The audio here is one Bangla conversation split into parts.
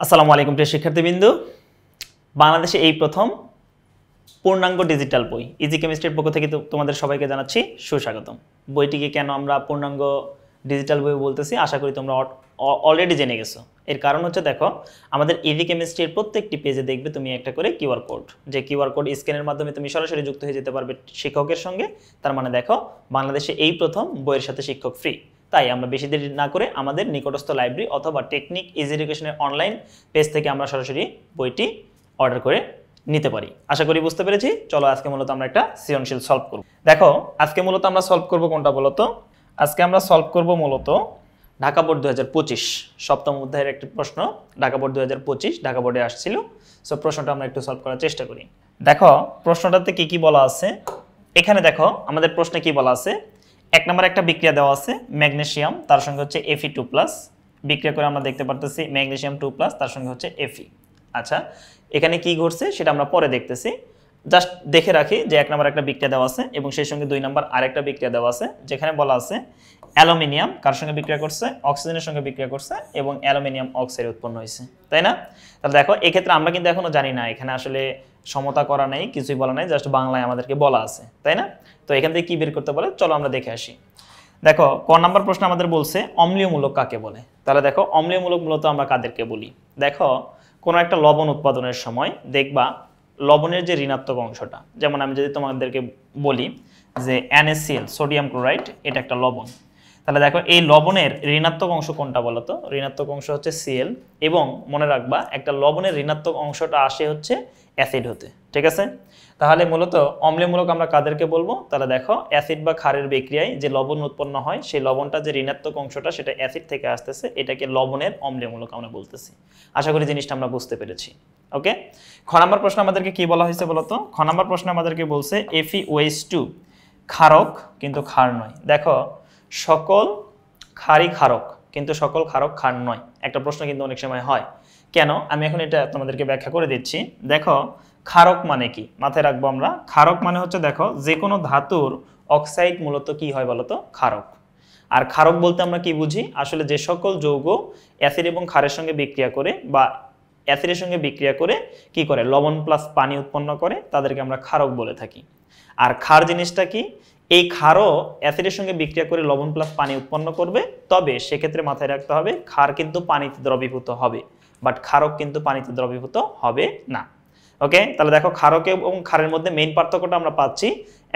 আসসালামু আলাইকুম প্রিয় শিক্ষার্থীবৃন্দ, বাংলাদেশে এই প্রথম পূর্ণাঙ্গ ডিজিটাল বই ইজি কেমিস্ট্রির পক্ষ থেকে তোমাদের সবাইকে জানাচ্ছি সুস্বাগতম। বইটিকে কেন আমরা পূর্ণাঙ্গ ডিজিটাল বই বলতেছি আশা করি তোমরা অলরেডি জেনে গেছো। এর কারণ হচ্ছে দেখো, আমাদের ইজি কেমিস্ট্রির প্রত্যেকটি পেজে দেখবে তুমি একটা করে কিউআর কোড, যে কিউআর কোড স্ক্যানের মাধ্যমে তুমি সরাসরি যুক্ত হয়ে যেতে পারবে শিক্ষকের সঙ্গে। তার মানে দেখো, বাংলাদেশে এই প্রথম বইয়ের সাথে শিক্ষক ফ্রি। তাই আমরা বেশি দেরি না করে আমাদের নিকটস্থ লাইব্রেরি অথবা টেকনিক ইজি এডুকেশনের অনলাইন পেজ থেকে আমরা সরাসরি বইটি অর্ডার করে নিতে পারি। আশা করি বুঝতে পেরেছি। চলো আজকে মূলত আমরা একটা সৃজনশীল সলভ করব। দেখো আজকে মূলত আমরা সলভ করব কোনটা বলতো? আজকে আমরা সলভ করব মূলত ঢাকা বোর্ড 2025 সপ্তম অধ্যায়ের একটি প্রশ্ন। ঢাকা বোর্ড 2025 ঢাকা বোর্ডে আসছিল। সো প্রশ্নটা আমরা একটু সলভ করার চেষ্টা করি। দেখো প্রশ্নটাতে কি কি বলা আছে। এখানে দেখো আমাদের প্রশ্নে কি বলা আছে। এক নম্বরে একটা বিক্রিয়া দেওয়া আছে ম্যাগনেসিয়াম, তার সঙ্গে হচ্ছে Fe2+। বিক্রিয়া করে আমরা দেখতে পারতেছি ম্যাগনেসিয়াম 2+, তার সঙ্গে হচ্ছে Fe। আচ্ছা, এখানে কি ঘটছে সেটা আমরা পরে দেখতেছি। জাস্ট দেখে রাখি যে এক নম্বর একটা বিক্রিয়া দেওয়া আছে এবং সেই সঙ্গে 2 নম্বর আরেকটা বিক্রিয়া দেওয়া আছে, যেখানে বলা আছে অ্যালুমিনিয়াম কার সঙ্গে বিক্রিয়া করছে, অক্সিজেনের সঙ্গে বিক্রিয়া করছে এবং অ্যালুমিনিয়াম অক্সাইড উৎপন্ন হয়েছে, তাই না? তাহলে দেখো এক্ষেত্রে আমরা কিন্তু এখনো জানি না, এখানে আসলে সমতা করা নেই, কিছুই বলা নেই, জাস্ট বাংলায় আমাদেরকে বলা আছে, তাই না? তো এখান থেকে কি বের করতে বলে চলো আমরা দেখে আসি। দেখো ক নাম্বার প্রশ্ন আমাদের বলছে অম্লীয় মূলক কাকে বলে। তাহলে দেখো অম্লীয় মূলক মূলত আমরা কাদেরকে বলি। দেখো কোনো একটা লবণ উৎপাদনের সময় দেখবা লবণের যে ঋণাত্মক অংশটা, যেমন আমি যদি তোমাদেরকে বলি যে NaCl সোডিয়াম ক্লোরাইড, এটা একটা লবণ। তাহলে দেখো এই লবণের ঋণাত্মক অংশ কোনটা বলতো? ঋণাত্মক অংশ হচ্ছে Cl, এবং মনে রাখবা একটা লবণের ঋণাত্মক অংশটা আসে হচ্ছে অ্যাসিড হতে, ঠিক আছে? তাহলে মূলত অম্লমূলক আমরা কাদেরকে বলবো? তাহলে দেখো অ্যাসিড বা ক্ষারের বিক্রিয়ায় যে লবণ উৎপন্ন হয় সেই লবণটা যে ঋণাত্মক অংশটা সেটা অ্যাসিড থেকে আসতেছে, এটাকে লবণের অম্লমূলক আমরা বলতেছি। আশা করি জিনিসটা আমরা বুঝতে পেরেছি। ওকে, খ নাম্বার প্রশ্ন আমাদেরকে কি বলা হয়েছে বলতো? খ নাম্বার প্রশ্ন আমাদেরকে বলছে FeOH2 ক্ষারক কিন্তু ক্ষার নয়। দেখো সকল ক্ষারই ক্ষারক কিন্তু সকল ক্ষারক ক্ষার নয়, একটা প্রশ্ন কিন্তু অনেক সময় হয়। কেন? আমি এখন এটা তোমাদেরকে ব্যাখ্যা করে দিচ্ছি। দেখো ক্ষারক মানে কি মাথায় রাখবো আমরা। ক্ষারক মানে হচ্ছে দেখো যে কোনো ধাতুর অক্সাইড মূলত কি হয় বলতো? ক্ষারক। আর ক্ষারক বলতে আমরা কি বুঝি? আসলে যে সকল যৌগ অ্যাসিড এবং ক্ষারের সঙ্গে বিক্রিয়া করে বা অ্যাসিডের সঙ্গে বিক্রিয়া করে কি করে লবণ প্লাস পানি উৎপন্ন করে, তাদেরকে আমরা ক্ষারক বলে থাকি। আর ক্ষার জিনিসটা কি? এই ক্ষারও অ্যাসিডের সঙ্গে বিক্রিয়া করে লবণ প্লাস পানি উৎপন্ন করবে, তবে সেক্ষেত্রে মাথায় রাখতে হবে ক্ষার কিন্তু পানিতে দ্রবীভূত হবে, বাট ক্ষারক কিন্তু পানিতে দ্রবীভূত হবে না। ওকে, তাহলে দেখো ক্ষারক এবং ক্ষারের মধ্যে মেইন পার্থক্যটা আমরা পাচ্ছি,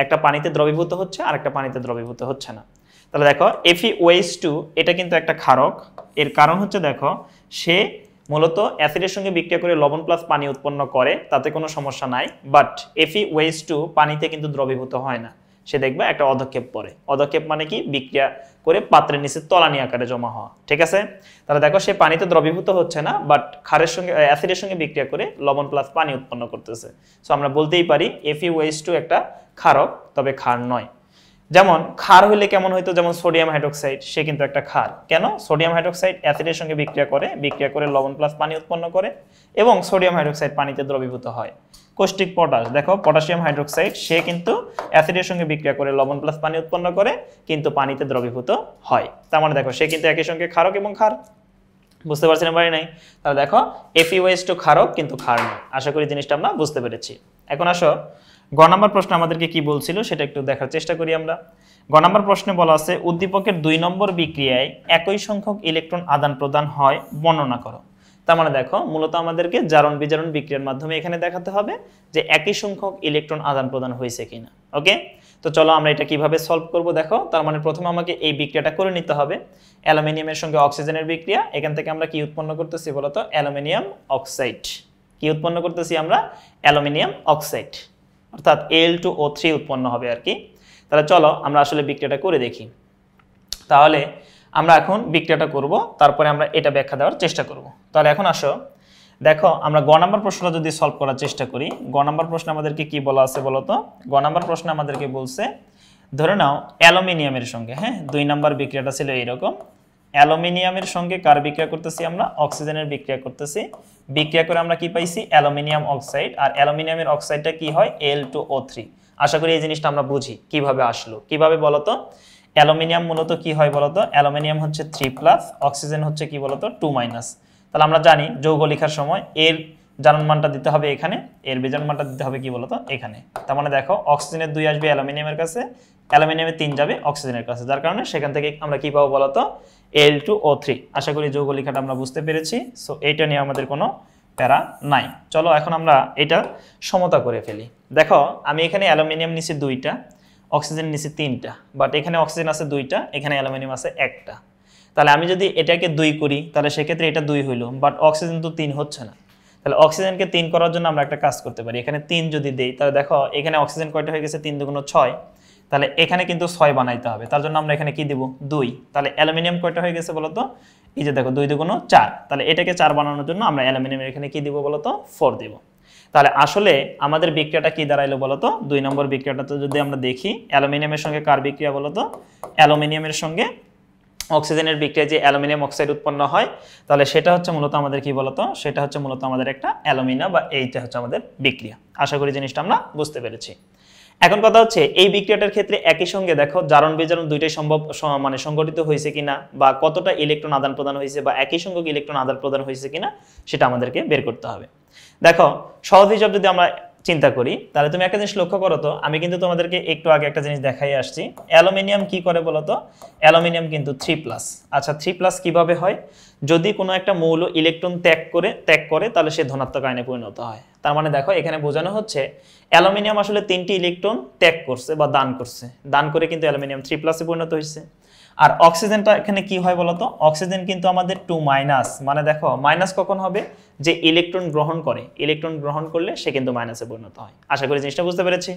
একটা পানিতে দ্রবীভূত হচ্ছে আর একটা পানিতে দ্রবীভূত হচ্ছে না। তাহলে দেখো FeOH2 এটা কিন্তু একটা ক্ষারক। এর কারণ হচ্ছে দেখো সে মূলত অ্যাসিডের সঙ্গে বিক্রিয়া করে লবণ প্লাস পানি উৎপন্ন করে, তাতে কোনো সমস্যা নাই, বাট FeOH2 পানিতে কিন্তু দ্রবীভূত হয় না। সে দেখবে একটা অধক্ষেপ পড়ে। অধক্ষেপ মানে কি? বিক্রিয়া করে পাত্রের নিচে তলানি আকারে জমা হওয়া, ঠিক আছে? তাহলে দেখো সে পানিতে দ্রবীভূত হচ্ছে না, বাট ক্ষারের সঙ্গে অ্যাসিডের সঙ্গে বিক্রিয়া করে লবণ প্লাস পানি উৎপন্ন করতেছে। সো আমরা বলতেই পারি FeOH2 একটা ক্ষারক, তবে ক্ষার নয়। যেমন ক্ষার হইলে কেমন হইতো? যেমন সোডিয়াম হাইড্রোক্সাইড, সে কিন্তু একটা ক্ষার। কেন? সোডিয়াম হাইড্রোক্সাইড অ্যাসিডের সঙ্গে বিক্রিয়া করে লবণ প্লাস পানি উৎপন্ন করে, এবং সোডিয়াম হাইড্রোক্সাইড পানিতে দ্রবীভূত হয়। কৌষ্টিক পটাশ, দেখো পটাশিয়াম হাইড্রোক্সাইড, সে কিন্তু অ্যাসিডের সঙ্গে বিক্রিয়া করে লবণ প্লাস পানি উৎপন্ন করে, কিন্তু পানিতে দ্রবীভূত হয়। তার মানে দেখো সে কিন্তু একই সঙ্গে ক্ষারক এবং ক্ষার। বুঝতে পারছি না পারি নাই? তাহলে দেখো FeOH2 ক্ষারক কিন্তু ক্ষার নয়। আশা করি জিনিসটা আমরা বুঝতে পেরেছি। এখন আসো গ নাম্বার প্রশ্ন আমাদেরকে কি বলছিল সেটা একটু দেখার চেষ্টা করি আমরা। গ নাম্বার প্রশ্নে বলা আছে উদ্দীপকের 2 নম্বর বিক্রিয়ায় একই সংখ্যক ইলেকট্রন আদান প্রদান হয়, বর্ণনা করো। তার মানে দেখো মূলত আমাদেরকে জারণ বিজারণ বিক্রিয়ার মাধ্যমে এখানে দেখাতে হবে যে একই সংখ্যক ইলেকট্রন আদান প্রদান হয়েছে কিনা। ওকে, তো চলো আমরা এটা কিভাবে সলভ করব দেখো। তার মানে প্রথমে আমাকে এই বিক্রিয়াটা করে নিতে হবে। অ্যালুমিনিয়ামের সঙ্গে অক্সিজেনের বিক্রিয়া, এখান থেকে আমরা কি উৎপন্ন করতেছি বলতো? Aluminium oxide. কি উৎপন্ন করতেছি আমরা? অ্যালুমিনিয়াম অক্সাইড, অর্থাৎ Al2O3 উৎপন্ন হবে আর কি। তাহলে চলো আমরা আসলে বিক্রিয়াটা করে দেখি। তাহলে আমরা এখন বিক্রিয়াটা করব, তারপরে আমরা এটা ব্যাখ্যা দেওয়ার চেষ্টা করব। তাহলে এখন আসো দেখো আমরা গ নাম্বার প্রশ্নটা যদি সলভ করার চেষ্টা করি। গ নাম্বার প্রশ্ন আমাদেরকে কি বলা আছে বলতো? গ নাম্বার প্রশ্ন আমাদেরকে বলছে ধরে নাও অ্যালুমিনিয়ামের সঙ্গে, হ্যাঁ 2 নাম্বার বিক্রিয়াটা ছিল এইরকম। অ্যালুমিনিয়ামের সঙ্গে কার বিক্রিয়া করতেছি আমরা? অক্সিজেনের বিক্রিয়া করতেছি। বিক্রিয়া করে আমরা কি পাইছি? Aluminium oxide. আর অ্যালুমিনিয়ামের অক্সাইডটা কি হয়? Al2O3। আশা করি এই জিনিসটা আমরা বুঝি কিভাবে আসলো। কিভাবে বলতো? অ্যালুমিনিয়াম মূলত কি হয় বলতো? অ্যালুমিনিয়াম হচ্ছে 3+, অক্সিজেন হচ্ছে কি বলতো? 2-। তাহলে আমরা জানি যৌগ লেখার সময় এর জারণ মানটা দিতে হবে এখানে, এর বিজারণ মানটা দিতে হবে কি বলতো এখানে। তার মানে দেখো অক্সিজেনের 2 আসবে অ্যালুমিনিয়ামের কাছে, অ্যালুমিনিয়ামের 3 যাবে অক্সিজেনের কাছে, যার কারণে সেখান থেকে আমরা কি পাবো বলতো Al2O3। আশা করি যৌগ লেখাটা আমরা বুঝতে পেরেছি। সো এইটা নিয়ে আমাদের কোনো প্যারা নাই। চলো এখন আমরা এটা সমতা করে ফেলি। দেখো আমি এখানে অ্যালুমিনিয়াম নিছি 2টা, অক্সিজেন নিছি 3টা, বাট এখানে অক্সিজেন আছে 2টা, এখানে অ্যালুমিনিয়াম আছে 1টা। তাহলে আমি যদি এটাকে 2 করি তাহলে সেক্ষেত্রে এটা 2 হইল, বাট অক্সিজেন তো 3 হচ্ছে না। তাহলে অক্সিজেনকে 3 করার জন্য আমরা একটা কাজ করতে পারি, এখানে 3 যদি দেই তাহলে দেখো এখানে অক্সিজেন কয়টা হয়ে গেছে 3 দুগুণ 6, তাহলে এখানে কিন্তু 6 বানাইতে হবে, তার জন্য আমরা এখানে কি দিব 2। তাহলে অ্যালুমিনিয়াম কয়টা হয়ে গেছে বলতো, এই যে দেখো 2 দুগুণ 4, তাহলে এটাকে 4 বানানোর জন্য আমরা অ্যালুমিনিয়ামের এখানে কি দিব বলতো 4 দিব। তাহলে আসলে আমাদের বিক্রিয়াটা কি দাঁড়াইলো বলতো, 2 নম্বর বিক্রিয়াটা যদি আমরা দেখি, অ্যালুমিনিয়ামের সঙ্গে কার বিক্রিয়া বলতো, অ্যালুমিনিয়ামের সঙ্গে অক্সিজেনের বিক্রিয়ায় যে অ্যালুমিনিয়াম অক্সাইড উৎপন্ন হয়, তাহলে সেটা হচ্ছে মূলত আমাদের কি বলতো, সেটা হচ্ছে মূলত আমাদের একটা অ্যালুমিনা, বা এইটা হচ্ছে আমাদের বিক্রিয়া। আশা করি জিনিসটা আমরা বুঝতে পেরেছি। এখন কথা হচ্ছে এই বিক্রিয়াটার ক্ষেত্রে একই সঙ্গে দেখো জারণ বিজারণ দুইটাই সম্ভব মানে সংঘটিত হয়েছে কিনা, বা কতটা ইলেকট্রন আদান প্রদান হয়েছে, বা একই সংখ্যক ইলেকট্রন আদান প্রদান হয়েছে কিনা সেটা আমাদেরকে বের করতে হবে। দেখো সহজ হিসাব যদি আমরা চিন্তা করি তাহলে তুমি একটা জিনিস লক্ষ্য করো তো, আমি কিন্তু তোমাদেরকে একটু আগে একটা জিনিস দেখাই আসছি। অ্যালুমিনিয়াম কি করে বলতো, অ্যালুমিনিয়াম কিন্তু 3+। আচ্ছা 3+ কিভাবে হয়, যদি কোনো একটা মৌল ইলেকট্রন ত্যাগ করে তাহলে সে ধনাত্মক আয়নে পরিণত হয়। তার মানে দেখো এখানে বোঝানো হচ্ছে অ্যালুমিনিয়াম আসলে 3টি ইলেকট্রন ত্যাগ করছে বা দান করে কিন্তু অ্যালুমিনিয়াম 3+ এ পরিণত হয়েছে। আর অক্সিজেনটা এখানে কি হয় বলতো, অক্সিজেন কিন্তু আমাদের 2-, মানে দেখো মাইনাস কখন হবে, যে ইলেকট্রন গ্রহণ করে, ইলেকট্রন গ্রহণ করলে সে কিন্তু মাইনাসে পরিণত হয়। আশা করি জিনিসটা বুঝতে পেরেছি।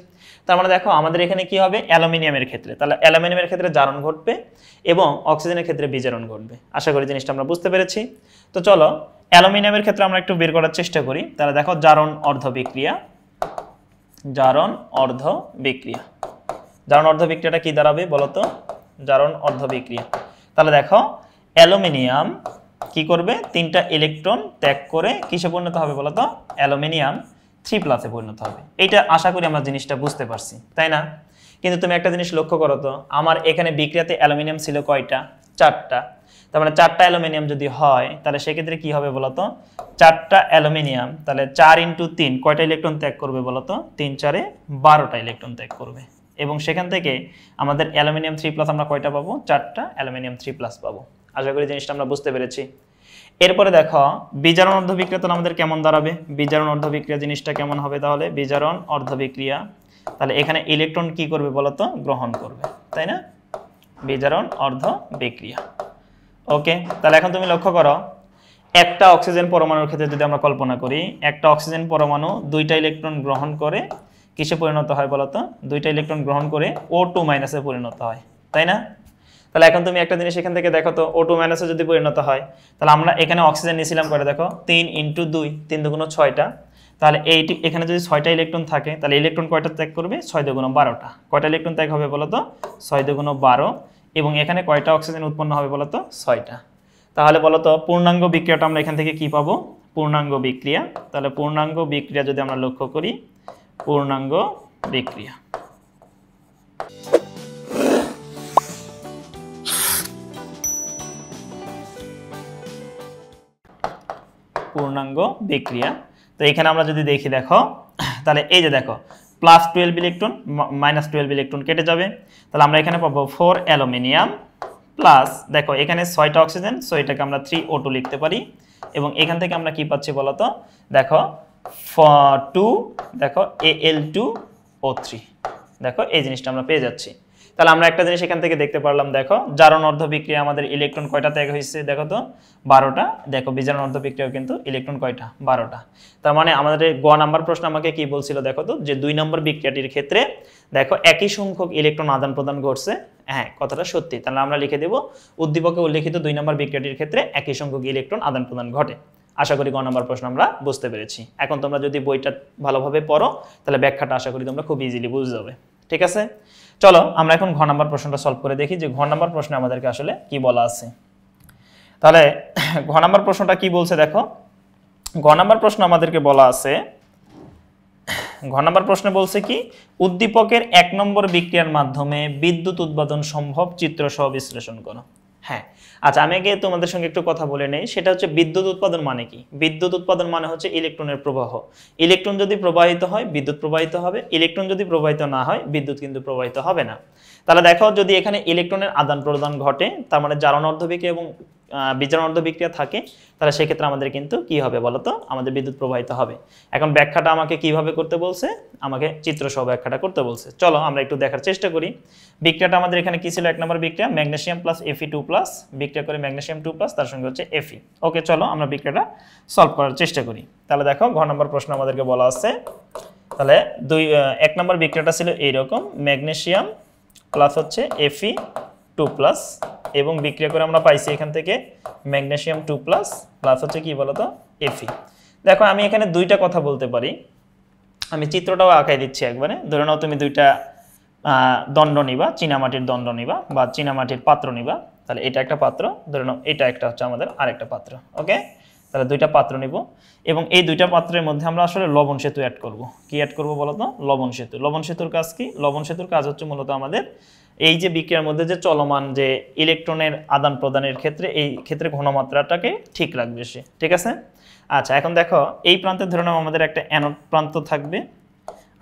তার মানে দেখো আমাদের এখানে কি হবে, অ্যালুমিনিয়ামের ক্ষেত্রে, তাহলে অ্যালুমিনিয়ামের ক্ষেত্রে জারণ ঘটবে এবং অক্সিজেনের ক্ষেত্রে বিজারণ ঘটবে। আশা করি জিনিসটা আমরা বুঝতে পেরেছি। তো চলো অ্যালুমিনিয়ামের ক্ষেত্রে আমরা একটু বের করার চেষ্টা করি। তাহলে দেখো জারণ অর্ধ বিক্রিয়া, জারণ অর্ধ বিক্রিয়া, জারণ অর্ধ বিক্রিয়াটা কি দাঁড়াবে বলতো, জারণ অর্ধ বিক্রিয়া। তাহলে দেখো অ্যালুমিনিয়াম কি করবে, 3টা ইলেকট্রন ত্যাগ করে কিসে পরিণত হবে বলতো, অ্যালুমিনিয়াম 3+ এ পরিণত হবে। এইটা আশা করি আমরা জিনিসটা বুঝতে পারছি, তাই না? কিন্তু তুমি একটা জিনিস লক্ষ্য করো তো, আমার এখানে বিক্রিয়াতে অ্যালুমিনিয়াম ছিল কয়টা, 4টা। তার মানে 4টা অ্যালুমিনিয়াম যদি হয় তাহলে সেক্ষেত্রে কি হবে বলতো, 4টা অ্যালুমিনিয়াম, তাহলে 4 × 3 কয়টা ইলেকট্রন ত্যাগ করবে বলতো, 3 × 4 = 12টা ইলেকট্রন ত্যাগ করবে। এবং সেখান থেকে আমাদের অ্যালুমিনিয়াম 3+ আমরা কয়টা পাবো, 4টা অ্যালুমিনিয়াম 3+ পাবো। আশা করি জিনিসটা আমরা বুঝতে পেরেছি। এরপরে দেখো বিজারণ অর্ধ বিক্রিয়া তো আমাদের কেমন দাঁড়াবে, বিজারণ অর্ধ বিক্রিয়া জিনিসটা কেমন হবে, তাহলে বিজারণ অর্ধ বিক্রিয়া, তাহলে এখানে ইলেকট্রন কি করবে বলতো, গ্রহণ করবে, তাই না? বিজারণ অর্ধ বিক্রিয়া। ওকে, তাহলে এখন তুমি লক্ষ্য করো একটা অক্সিজেন পরমাণুর ক্ষেত্রে যদি আমরা কল্পনা করি, একটা অক্সিজেন পরমাণু 2টা ইলেকট্রন গ্রহণ করে কিসে পরিণত হয় বলতো, 2টা ইলেকট্রন গ্রহণ করে O2- এ পরিণত হয়, তাই না? তাহলে এখন তুমি একটা জিনিস এখান থেকে দেখো তো, O2- এ যদি পরিণত হয় তাহলে আমরা এখানে অক্সিজেন নিয়েছিলাম করে দেখো 3 × 2, 3 দুগুণ 6টা। তাহলে এইটি এখানে যদি 6টা ইলেকট্রন থাকে তাহলে ইলেকট্রন কয়টা ত্যাগ করবে, 6 দুগুণ 12টা। কয়টা ইলেকট্রন ত্যাগ হবে বলতো, 6 দুগুণ 12। এবং এখানে কয়টা অক্সিজেন উৎপন্ন হবে বলতো, 6টা। তাহলে বলতো পূর্ণাঙ্গ বিক্রিয়াটা আমরা এখান থেকে কি পাবো, পূর্ণাঙ্গ বিক্রিয়া। তাহলে পূর্ণাঙ্গ বিক্রিয়া যদি আমরা লক্ষ্য করি, পূর্ণাঙ্গ বিক্রিয়া, পূর্ণাঙ্গ বিক্রিয়া। তো এখানে আমরা যদি দেখি দেখো, তাহলে এই যে দেখো +12 ইলেকট্রন -12 ইলেকট্রন কেটে যাবে। তাহলে আমরা এখানে পাবো 4 অ্যালুমিনিয়াম প্লাস, দেখো এখানে 6টা অক্সিজেন, সো এটাকে আমরা 3O2 লিখতে পারি। এবং এখান থেকে আমরা কি পাচ্ছি বলতো, দেখো 2, দেখো Al2O3, দেখো এই জিনিসটা আমরা পেয়ে যাচ্ছি। তাহলে আমরা একটা জিনিস এখান থেকে দেখতে পারলাম, দেখো জারণ অর্ধ বিক্রিয়া আমাদের ইলেকট্রন কয়টা ত্যাগ হয়েছে দেখো তো, 12টা। দেখো বিজারণ অর্ধ বিক্রিয়াও কিন্তু ইলেকট্রন কয়টা, 12টা। তার মানে আমাদের গ নাম্বার প্রশ্ন আমাকে কি বলছিল দেখো তো, যে 2 নম্বর বিক্রিয়াটির ক্ষেত্রে দেখো একই সংখ্যক ইলেকট্রন আদান প্রদান ঘটছে। হ্যাঁ, কথাটা সত্যি। তাহলে আমরা লিখে দেব উদ্দীপকে উল্লেখিত 2 নম্বর বিক্রিয়াটির ক্ষেত্রে একই সংখ্যক ইলেকট্রন আদান প্রদান ঘটে। আশা করি গ নম্বর প্রশ্ন আমরা বুঝতে পেরেছি। এখন তোমরা যদি বইটা ভালোভাবে পড়ো তাহলে ব্যাখ্যাটা আশা করি তোমরা খুব ইজিলি বুঝে যাবে। ঠিক আছে, চলো আমরা এখন ঘ নাম্বার প্রশ্নটা সলভ করে দেখি যে ঘ নাম্বার প্রশ্নে আমাদেরকে আসলে কি বলা আছে। তাহলে ঘ নাম্বার প্রশ্নটা কি বলছে দেখো, ঘ নাম্বার প্রশ্ন আমাদেরকে বলা আছে, ঘ নাম্বার প্রশ্নে বলছে কি, উদ্দীপকের 1 নম্বর বিক্রিয়ার মাধ্যমে বিদ্যুৎ উৎপাদন সম্ভব চিত্র সহ বিশ্লেষণ করো। হ্যাঁ, আচ্ছা আমি আগে তোমাদের সঙ্গে একটু কথা বলে নেই, সেটা হচ্ছে বিদ্যুৎ উৎপাদন মানে কি। বিদ্যুৎ উৎপাদন মানে হচ্ছে ইলেকট্রনের প্রবাহ। ইলেকট্রন যদি প্রবাহিত হয় বিদ্যুৎ প্রবাহিত হবে, ইলেকট্রন যদি প্রবাহিত না হয় বিদ্যুৎ কিন্তু প্রবাহিত হবে না। তাহলে দেখো যদি এখানে ইলেকট্রনের আদান প্রদান ঘটে, তার মানে জারণ অর্ধবিক্রিয়া এবং বিজারণ অর্ধবিক্রিয়া থাকে, তাহলে সেক্ষেত্রে আমাদের কিন্তু কি হবে বলতো, আমাদের বিদ্যুৎ প্রবাহিত হবে। এখন ব্যাখ্যাটা আমাকে কিভাবে করতে বলছে, আমাকে চিত্র সহ ব্যাখ্যাটা করতে বলছে। চলো আমরা একটু দেখার চেষ্টা করি। বিক্রিয়াটা আমাদের এখানে কি ছিল, 1 নম্বর বিক্রিয়া ম্যাগনেসিয়াম প্লাস Fe2+, বিক্রিয়া করে ম্যাগনেসিয়াম 2+, তার সঙ্গে হচ্ছে Fe। ওকে, চলো আমরা বিক্রিয়াটা সলভ করার চেষ্টা করি। তাহলে দেখো ঘ নম্বর প্রশ্ন আমাদেরকে বলা আছে। তাহলে 1 নম্বর বিক্রিয়াটা ছিল এইরকম, ম্যাগনেসিয়াম প্লাস হচ্ছে Fe2+, এবং বিক্রিয়া করে আমরা পাইছি এখান থেকে ম্যাগনেসিয়াম 2+ প্লাস হচ্ছে কি বলতো, Fe। দেখো আমি এখানে দুইটা কথা বলতে পারি, আমি চিত্রটাও আঁকাই দিচ্ছি একবারে। ধরে নাও তুমি দুইটা দণ্ড নিবা, চীনামাটির দণ্ড নিবা বা চীনামাটির পাত্র নিবা। তাহলে এটা একটা পাত্র, ধরে নাও এটা একটা হচ্ছে আমাদের আরেকটা পাত্র। ওকে, তাহলে দুইটা পাত্র নিব এবং এই দুইটা পাত্রের মধ্যে আমরা আসলে লবণ সেতু অ্যাড করব। কি অ্যাড করব বলতো, লবণ সেতু। লবণ সেতুর কাজ কি, লবণ সেতুর কাজ হচ্ছে মূলত আমাদের এই যে বিক্রিয়ার মধ্যে যে চলমান যে ইলেকট্রনের আদান প্রদানের ক্ষেত্রে, এই ক্ষেত্রে ঘনমাত্রাটাকে ঠিক রাখবে সে। ঠিক আছে, আচ্ছা এখন দেখো এই প্রান্তে ধরে নাও আমাদের একটা অ্যানোড প্রান্ত থাকবে,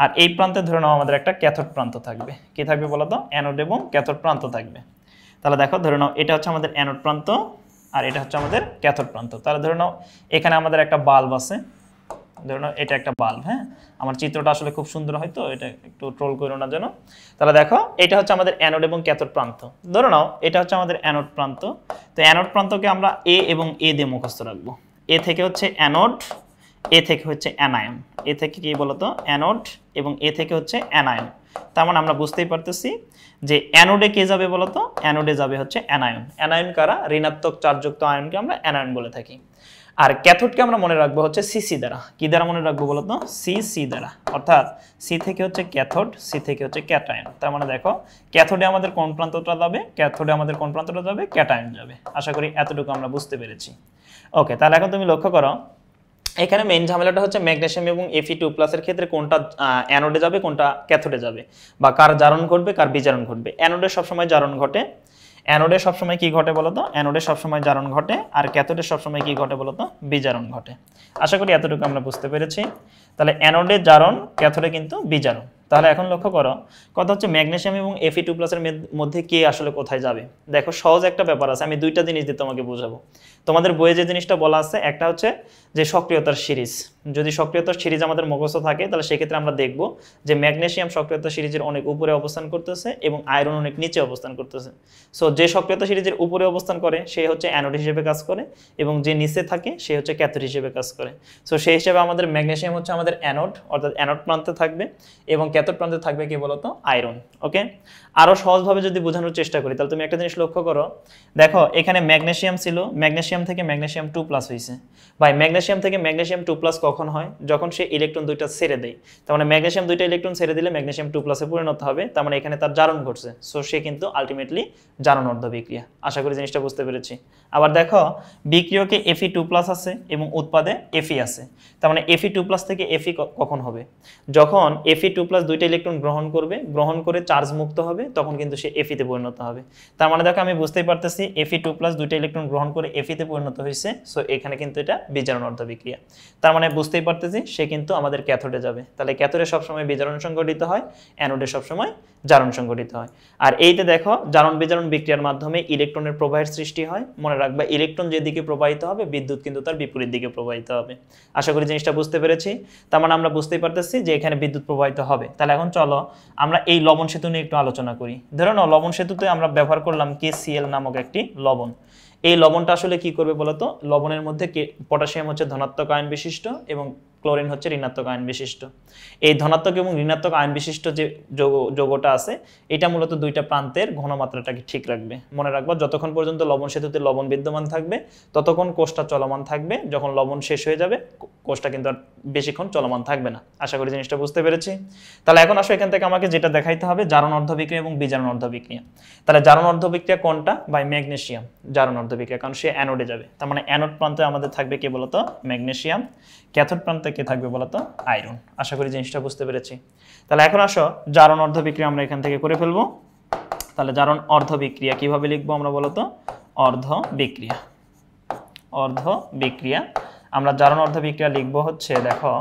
আর এই প্রান্তে ধরে নাও আমাদের একটা ক্যাথোড প্রান্ত থাকবে। কি থাকবে বলতো, অ্যানোড এবং ক্যাথোড প্রান্ত থাকবে। তাহলে দেখো ধরে নাও এটা হচ্ছে আমাদের অ্যানোড প্রান্ত আর এটা হচ্ছে আমাদের ক্যাথোড প্রান্ত। তাহলে ধরে নাও এখানে আমাদের একটা বাল্ব আছে, ধরে নাও এটা একটা বাল্ব। হ্যাঁ, আমার চিত্রটা আসলে খুব সুন্দর হয়তো, এটা একটু ট্রোল করো না যেন। তাহলে দেখো এটা হচ্ছে আমাদের অ্যানোড এবং ক্যাথোড প্রান্ত। ধরে নাও এটা হচ্ছে আমাদের অ্যানোড প্রান্ত। তো অ্যানোড প্রান্তকে আমরা এ এবং এ দিয়ে মুখস্থ রাখবো। এ থেকে হচ্ছে অ্যানোড, এ থেকে হচ্ছে অ্যানায়ন। এ থেকে কি বলতো, অ্যানোড, এবং এ থেকে হচ্ছে অ্যানায়ন। তার মানে আমরা বুঝতেই পারতেছি যে অ্যানোডে কে যাবে বলতো, অ্যানোডে যাবে হচ্ছে অ্যানায়ন। অ্যানায়ন কারা, ঋণাত্মক চার্জযুক্ত আয়নকে আমরা অ্যানায়ন বলে থাকি। আর ক্যাথোডকে আমরা মনে রাখবো হচ্ছে সিসি দ্বারা। কি দ্বারা মনে রাখবো বলতো, সিসি দ্বারা। অর্থাৎ সি থেকে হচ্ছে ক্যাথোড, সি থেকে হচ্ছে ক্যাটায়ন। তার মানে দেখো ক্যাথোডে আমাদের কোন প্রান্তটা যাবে, ক্যাথোডে আমাদের কোন প্রান্তটা যাবে, ক্যাটায়ন যাবে। আশা করি এতটুকু আমরা বুঝতে পেরেছি। ওকে, তাহলে এখন তুমি লক্ষ্য করো এখানে মেইন ঝামেলাটা হচ্ছে ম্যাগনেসিয়াম এবং Fe2+ এর ক্ষেত্রে কোনটা অ্যানোডে যাবে কোনটা ক্যাথোডে যাবে, বা কার জারণ ঘটবে কার বিজারণ ঘটবে। অ্যানোডে সবসময় জারণ ঘটে, অ্যানোডে সবসময় কি ঘটে বলতো, অ্যানোডে সবসময় জারণ ঘটে, আর ক্যাথোডে সবসময় কি ঘটে বলতো, বিজারণ ঘটে। আশা করি এতটুকু আমরা বুঝতে পেরেছি। তাহলে অ্যানোডে জারণ, ক্যাথোডে কিন্তু বিজারণ। তাহলে এখন লক্ষ্য করো কথা হচ্ছে ম্যাগনেসিয়াম এবং Fe2+ এর মধ্যে কে আসলে কোথায় যাবে। দেখো সহজ একটা ব্যাপার আছে, আমি দুইটা জিনিস দিয়ে তোমাকে বোঝাবো। তোমাদের বইয়ে যে জিনিসটা বলা আছে, একটা হচ্ছে যে সক্রিয়তার সিরিজ। যদি সক্রিয়তার সিরিজ আমাদের মুখস্থ থাকে তাহলে সেক্ষেত্রে আমরা দেখব যে ম্যাগনেসিয়াম সক্রিয়তা সিরিজের অনেক উপরে অবস্থান করতেছে এবং আয়রন অনেক নিচে অবস্থান করতেছে। সো যে সক্রিয়তা সিরিজের উপরে অবস্থান করে সে হচ্ছে অ্যানোড হিসেবে কাজ করে, এবং যে নিচে থাকে সে হচ্ছে ক্যাথোড হিসেবে কাজ করে। সো সেই হিসেবে আমাদের ম্যাগনেসিয়াম হচ্ছে আমাদের অ্যানোড, অর্থাৎ অ্যানোড প্রান্তে থাকবে, এবং ক্যাথোড প্রান্তে থাকবে কি বলতো, আয়রন। ওকে, আরো সহজভাবে যদি বোঝানোর চেষ্টা করি তাহলে তুমি একটা জিনিস লক্ষ্য করো। দেখো এখানে ম্যাগনেসিয়াম ছিল, ম্যাগনেসিয়াম থেকে ম্যাগনেসিয়াম 2+ হয়েছে। ভাই ম্যাগনেসিয়াম থেকে ম্যাগনেসিয়াম 2+ কখন হয়, যখন সে ইলেকট্রন দুইটা ছেড়ে দেয়। তার মানে ম্যাগনেসিয়াম দুইটা ইলেকট্রন ছেড়ে দিলে ম্যাগনেসিয়াম 2+ এ পরিণত হবে। তার মানে এখানে তার জারণ ঘটছে। সো সে কিন্তু আলটিমেটলি জারণ অর্ধ বিক্রিয়া। আশা করি জিনিসটা বুঝতে পেরেছি। আবার দেখো বিক্রিয়কে Fe2+ আছে এবং উৎপাদে Fe আছে। তার মানে Fe2+ থেকে Fe কখন হবে, যখন Fe2+ দুইটা ইলেকট্রন গ্রহণ করবে, গ্রহণ করে চার্জ মুক্ত হবে, তখন কিন্তু সে Fe তে পরিণত হবে। তার মানে দেখো আমি বুঝতেই পারতেছি Fe2+ দুইটা ইলেকট্রন গ্রহণ করে Fe তে পরিণত হয়েছে। সো এখানে কিন্তু এটা বিজারণ অর্ধ বিক্রিয়া। তার মানে বুঝতেই পারতেছি সে কিন্তু আমাদের ক্যাথোডে যাবে। তাহলে ক্যাথোডে সবসময় বিজারণ সংঘটিত হয়, অ্যানোডে সবসময় জারণ সংঘটিত হয়। আর এইতে দেখো জারণ বিজারণ বিক্রিয়ার মাধ্যমে ইলেকট্রনের প্রবাহের সৃষ্টি হয়। মনে রাখবা ইলেকট্রন যেদিকে প্রবাহিত হবে বিদ্যুৎ কিন্তু তার বিপরীত দিকে প্রবাহিত হবে। আশা করি জিনিসটা বুঝতে পেরেছি। তার মানে আমরা বুঝতেই পারতেছি যে এখানে বিদ্যুৎ প্রবাহিত হবে। তাহলে এখন চলো আমরা এই লবণ সেতু নিয়ে একটু আলোচনা করি। ধরো না লবণ সেতুতে আমরা ব্যবহার করলাম KCl নামক একটি লবণ। এই লবণটা আসলে কি করবে বলতো, লবণের মধ্যে পটাশিয়াম হচ্ছে ধনাত্মক আয়ন বিশিষ্ট এবং ক্লোরিন হচ্ছে ঋণাত্মক আয়ন বিশিষ্ট। এই ধনাত্মক এবং ঋণাত্মক আয়ন বিশিষ্ট যে যৌগটা আছে এটা মূলত দুইটা প্রান্তের ঘনমাত্রাটাকে ঠিক রাখবে। মনে রাখবো যতক্ষণ পর্যন্ত লবণ সেতুতে লবণ বিদ্যমান থাকবে ততক্ষণ কোষটা চলমান থাকবে। যখন লবণ শেষ হয়ে যাবে কোষটা কিন্তু আর বেশিক্ষণ চলমান থাকবে না। আশা করি জিনিসটা বুঝতে পেরেছি। তাহলে এখন আসো এখান থেকে আমাকে যেটা দেখাইতে হবে জারণ অর্ধ বিক্রিয়া এবং বিজারণ অর্ধ বিক্রিয়া। তাহলে জারণ অর্ধ বিক্রিয়া কোনটা, বাই ম্যাগনেসিয়াম জারণ অর্ধ বিক্রিয়া, কারণ সে অ্যানোডে যাবে। তার মানে অ্যানোড প্রান্তে আমাদের থাকবে কি বলতো, ম্যাগনেসিয়াম, ক্যাথোড প্রান্তে কে থাকবে বলতো, আয়রন। আশা করি জিনিসটা বুঝতে পেরেছি। তাহলে এখন আসো জারণ অর্ধ বিক্রিয়া আমরা এখান থেকে করে ফেলবো। তাহলে জারণ অর্ধ বিক্রিয়া কিভাবে লিখবো আমরা বলতো, অর্ধ বিক্রিয়া। অর্ধ বিক্রিয়া, আমরা জারণ অর্ধ বিক্রিয়া লিখব হচ্ছে দেখো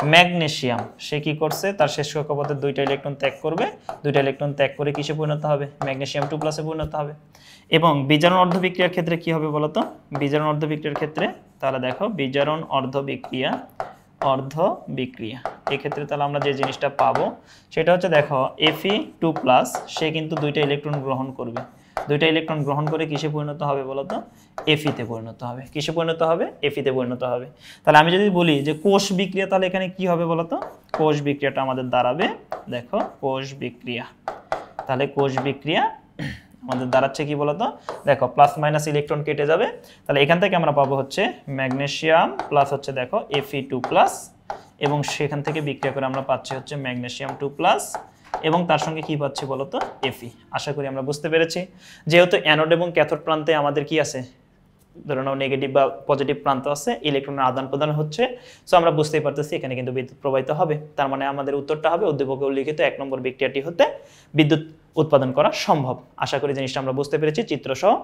ম্যাগনেসিয়াম সে কি করছে, তার শেষ কক্ষপথে 2টা ইলেকট্রন ত্যাগ করবে, 2টা ইলেকট্রন ত্যাগ করে কিসে পরিণত হবে, ম্যাগনেসিয়াম 2+ পরিণত হবে। এবং বিজারণ অর্ধ বিক্রিয়ার ক্ষেত্রে কি হবে বলতো, বিজারণ অর্ধ বিক্রিয়ার ক্ষেত্রে তাহলে দেখো বিজারণ অর্ধ বিক্রিয়া, অর্ধ বিক্রিয়া এক্ষেত্রে তাহলে আমরা যে জিনিসটা পাবো সেটা হচ্ছে দেখো Fe2+ সে কিন্তু 2টা ইলেকট্রন গ্রহণ করবে, 2টা ইলেকট্রন গ্রহণ করে কিসে পরিণত হবে বলতো, Fe-তে পরিণত হবে। কিসে পরিণত হবে, Fe-তে পরিণত হবে। তাহলে আমি যদি বলি যে কোষ বিক্রিয়া, তাহলে এখানে কি হবে বলতো, কোষ বিক্রিয়াটা আমাদের দাঁড়াবে দেখো কোষ বিক্রিয়া। তাহলে কোষ বিক্রিয়া আমাদের দাঁড়াচ্ছে কি বলতো, দেখো প্লাস মাইনাস ইলেকট্রন কেটে যাবে, তাহলে এখান থেকে আমরা পাবো হচ্ছে ম্যাগনেসিয়াম প্লাস হচ্ছে দেখো Fe2+, এবং সেখান থেকে বিক্রিয়া করে আমরা পাচ্ছি হচ্ছে ম্যাগনেসিয়াম 2+, এবং তার সঙ্গে কি পাচ্ছি বলতো, Fe। আশা করি আমরা বুঝতে পেরেছি। যেহেতু অ্যানোড এবং ক্যাথোড প্রান্তে আমাদের কি আছে, ধরে নাও নেগেটিভ বা পজিটিভ প্রান্ত আছে, ইলেকট্রনের আদান প্রদান হচ্ছে, সো আমরা বুঝতেই পারতেছি এখানে কিন্তু বিদ্যুৎ প্রবাহিত হবে। তার মানে আমাদের উত্তরটা হবে উদ্দীপকে উল্লিখিত 1 নম্বর বিক্রিয়াটি হতে বিদ্যুৎ উৎপাদন করা সম্ভব। আশা করি জিনিসটা আমরা বুঝতে পেরেছি চিত্রসহ।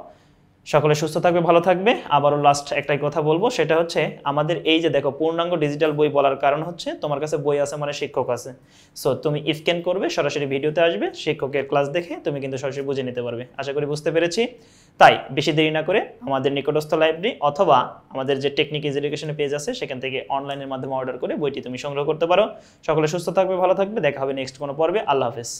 সকলে সুস্থ থাকবে, ভালো থাকবে। আবারও লাস্ট একটাই কথা বলবো, সেটা হচ্ছে আমাদের এই যে দেখো পূর্ণাঙ্গ ডিজিটাল বই বলার কারণ হচ্ছে তোমার কাছে বই আছে মানে শিক্ষক আছে, সো তুমি স্ক্যান করবে, সরাসরি ভিডিওতে আসবে, শিক্ষকের ক্লাস দেখে তুমি কিন্তু সরাসরি বুঝে নিতে পারবে। আশা করি বুঝতে পেরেছি। তাই বেশি দেরি না করে আমাদের নিকটস্থ লাইব্রেরি অথবা আমাদের যে টেকনিক ইজ এডুকেশনের পেজ আছে সেখান থেকে অনলাইনের মাধ্যমে অর্ডার করে বইটি তুমি সংগ্রহ করতে পারো। সকলে সুস্থ থাকবে, ভালো থাকবে, দেখা হবে নেক্সট কোনো পর্বে। আল্লাহ হাফেজ।